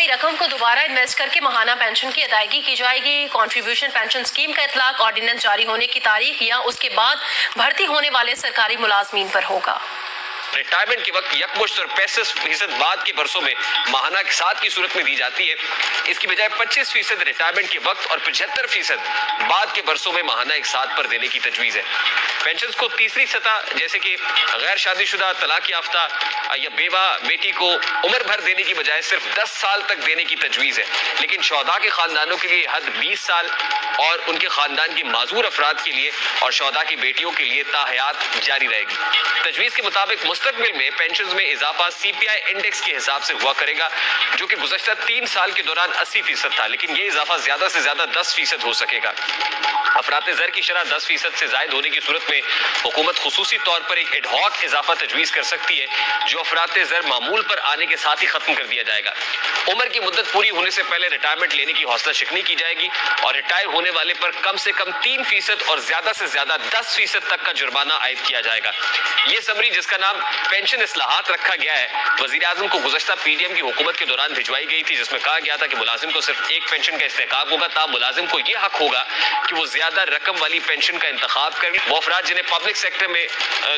गई रकम को दोबारा इन्वेस्ट करके माहाना पेंशन की अदायगी की जाएगी। कंट्रीब्यूशन पेंशन स्कीम का इतलाक ऑर्डिनेंस जारी होने की तारीख या उसके बाद भर्ती होने वाले सरकारी मुलाजमीन पर होगा। रिटायरमेंट के वक्त यकमुश्त और 65% बाद के बरसों में माहाना के साथ की सूरत में दी जाती है। इसकी बजाय 25% रिटायरमेंट के वक्त और 75% बाद के बरसों में माहाना एक साथ पर देने की तजवीज़ है। पेंशन को तीसरी सतह जैसे कि गैर शादीशुदा, तलाक याफ्ता या बेवा बेटी को उम्र भर देने की बजाय सिर्फ 10 साल तक देने की तजवीज़ है, लेकिन शौहदा के खानदानों के लिए हद 20 साल और उनके खानदान के माजूर अफराद के लिए और शौहदा की बेटियों के लिए ताहयात जारी रहेगी। तजवीज़ के मुताबिक मुस्तकबिल में पेंशन में इजाफा CPI इंडेक्स के हिसाब से हुआ करेगा, जो कि गुज़श्ता 3 साल के दौरान 80% था, लेकिन ये इजाफा ज्यादा से ज्यादा 10% हो सकेगा। अफरात ज़र की शरह 10% से जायद होने की सूरत में हुकूमत खुसूसी तौर पर एक एडहॉक इजाफा तजवीज़ कर सकती है, जो अफरात ज़र मामूल पर आने के साथ ही खत्म कर दिया जाएगा। उम्र की मुद्दत पूरी होने से पहले रिटायरमेंट लेने की हौसला शिकनी की जाएगी और रिटायर होने वाले पर कम से कम 3% और ज्यादा से ज्यादा 10% तक का जुर्माना आयद किया जाएगा। ये समरी, जिसका नाम पेंशन इस्लाहात रखा गया है, वज़ीर आज़म को गुज़श्ता PDM की हुकूमत के दौरान भिजवाई गई थी, जिसमें कहा गया था कि मुलाजिम को सिर्फ एक पेंशन का इस्तेहकाक होगा, तब मुलाजिम को यह हक होगा कि वो ज्यादा रकम वाली पेंशन का इंतखाब करें। वो अफराद जिन्हें पब्लिक सेक्टर में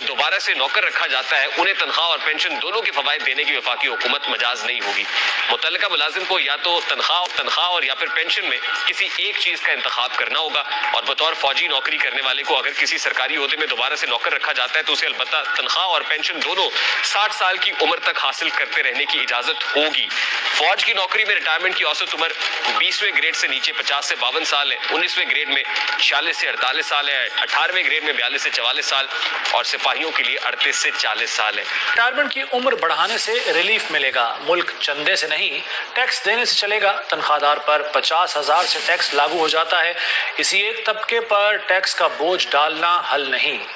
दोबारा से नौकर रखा जाता है, उन्हें तनख्वाह और पेंशन दोनों के फवायद देने की वफाकी हुकूमत मजाज नहीं होगी। मुतल्लिका मुलाजिम को या तो तनख्वाह और या फिर पेंशन में किसी एक चीज का इंतखाब करना होगा, और बतौर फौजी नौकरी करने वाले को अगर किसी सरकारी ओहदे में दोबारा से नौकर रखा जाता है तो उसे अलबत्ता तनख्वाह और पेंशन दोनों 60 साल की उम्र तक हासिल करते रहने की इजाजत होगी। फौज की नौकरी में रिटायरमेंट की औसत उम्र 20वें ग्रेड से नीचे 50 से 52 साल है, 19वें ग्रेड में 46 से 48 साल है, 18वें ग्रेड में 42 से 44 साल और सिपाहियों के लिए 38 से 40 साल है। रिटायरमेंट की उम्र बढ़ाने से रिलीफ मिलेगा, मुल्क चंदे से नहीं टैक्स देने से चलेगा। तनख्वाहदार पर 50,000 से टैक्स लागू हो जाता है, किसी एक तबके पर टैक्स का बोझ डालना हल नहीं है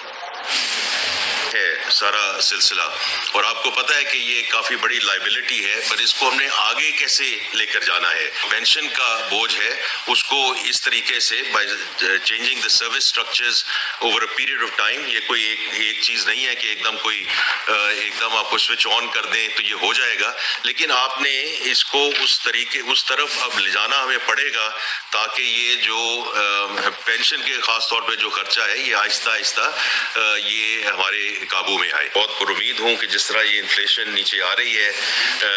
सारा सिलसिला। और आपको पता है कि ये काफ़ी बड़ी लाइबिलिटी है, पर इसको हमने आगे कैसे लेकर जाना है। पेंशन का बोझ है, उसको इस तरीके से by changing the service structures over a period of time. ये कोई एक चीज़ नहीं है कि एकदम आपको स्विच ऑन कर दें तो ये हो जाएगा, लेकिन आपने इसको उस तरफ अब ले जाना हमें पड़ेगा, ताकि ये जो पेंशन के ख़ास तौर पे जो खर्चा है ये आहिस्ता आहिस्ता ये हमारे काबू में आए। बहुत पुरुमीद हूँ कि जिस तरह ये इन्फ्लेशन नीचे आ रही है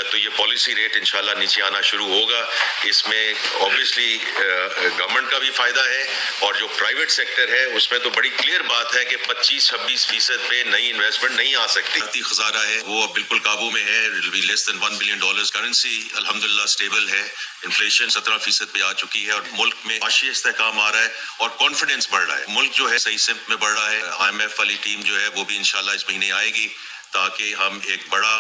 तो ये पॉलिसी रेट इंशाल्लाह नीचे आना शुरू होगा। इसमें ऑब्वियसली गवर्नमेंट का भी फ़ायदा है, और जो प्राइवेट सेक्टर है उसमें तो बड़ी क्लियर बात है कि 25-26% पे नई इन्वेस्टमेंट नहीं आ सकती। भारतीय खजाना है वो अब बिल्कुल काबू में है, लेस देन $1 बिलियन। करेंसी अल्हम्दुलिल्लाह स्टेबल है, इन्फ्लेशन 17% पे आ चुकी है, और मुल्क में माशी इस्तेहकाम आ रहा है और कॉन्फिडेंस बढ़ रहा है। मुल्क जो है सही सिमत में बढ़ रहा है। IMF वाली टीम जो है वो भी इंशाल्लाह इस महीने आएगी, ताकि हम एक बड़ा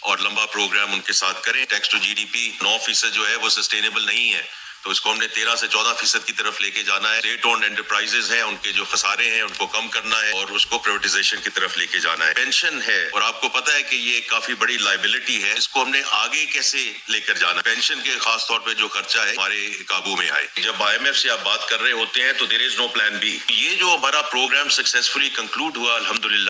और लंबा प्रोग्राम उनके साथ करें। टैक्स टू GDP 9% जो है वो सस्टेनेबल नहीं है, तो इसको हमने 13 से 14% की तरफ लेके जाना है। स्टेट ओन्ड एंटरप्राइजेज हैं, उनके जो खसारे हैं उनको कम करना है और उसको प्राइवेटाइजेशन की तरफ लेके जाना है। पेंशन है, और आपको पता है कि ये काफी बड़ी लाइबिलिटी है, इसको हमने आगे कैसे लेकर जाना। पेंशन के खास तौर पे जो खर्चा है हमारे काबू में आए। जब IMF से आप बात कर रहे होते हैं तो there is no plan B. ये जो हमारा प्रोग्राम सक्सेसफुली कंक्लूड हुआ अल्हम्दुलिल्लाह,